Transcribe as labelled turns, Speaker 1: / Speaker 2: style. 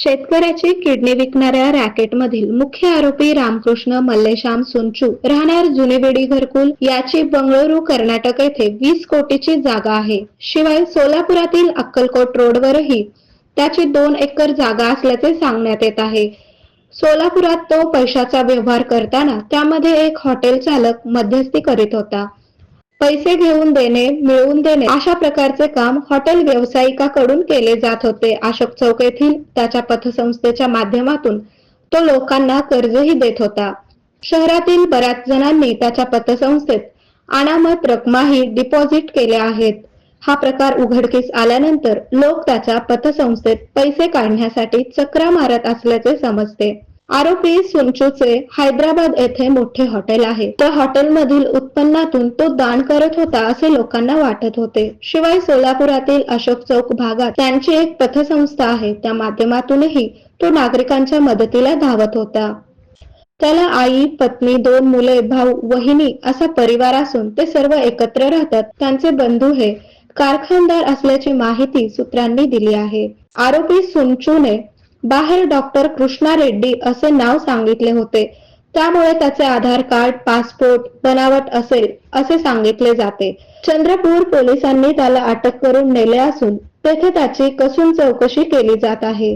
Speaker 1: शेतकऱ्याची किडनी विकणाऱ्या रॅकेटमधील मुख्य आरोपी रामकृष्ण मल्लेश्याम सुंचू राहणार जुनेवेडी घरकुल याची बंगळुरू कर्नाटक येथे 20 कोटीची जागा आहे. शिवाय सोलापुरातील अक्कलकोट रोडवरही त्याची 2 एकर जागा असल्याचे सांगण्यात येत आहे. सोलापुरात तो पैशाचा व्यवहार करताना त्यामध्ये एक हॉटेल चालक मध्यस्थी करीत होता. पैसे घेऊन देणे, मिळवून देणे अशा प्रकारचे काम हॉटेल व्यावसायिकाकडून केले जात होते. अशोक चौक येथील त्याच्या पतसंस्थेच्या माध्यमातून तो लोकांना कर्जही देत होता. शहरातील बऱ्याच जणांनी त्याच्या पतसंस्थेत अनामत रकमाही डिपॉझिट केल्या आहेत. हा प्रकार उघडकीस आल्यानंतर लोक त्याच्या पतसंस्थेत पैसे काढण्यासाठी चक्रा मारत असल्याचे समजते. आरोपी सुंचूचे हैदराबाद येथे मोठे हॉटेल आहे. त्या हॉटेलमधील उत्पन्नातून तो दान करत होता असे लोकांना वाटत होते. शिवाय सोलापुरातील अशोक चौक भागात त्यांची एक पतसंस्था आहे. त्या माध्यमातूनही तो नागरिकांच्या मदतीला धावत होता. त्याला आई, पत्नी, 2 मुले, भाऊ, वहिनी असा परिवार असून ते सर्व एकत्र राहतात. त्यांचे बंधू हे कारखानदार असल्याची माहिती सूत्रांनी दिली आहे. आरोपी सुंचूने बाहेर डॉक्टर कृष्णा रेड्डी असे नाव सांगितले होते. त्यामुळे त्याचे आधार कार्ड, पासपोर्ट बनावट असेल असे सांगितले जाते. चंद्रपूर पोलिसांनी त्याला अटक करून नेले असून तेथे त्याची कसून चौकशी केली जात आहे.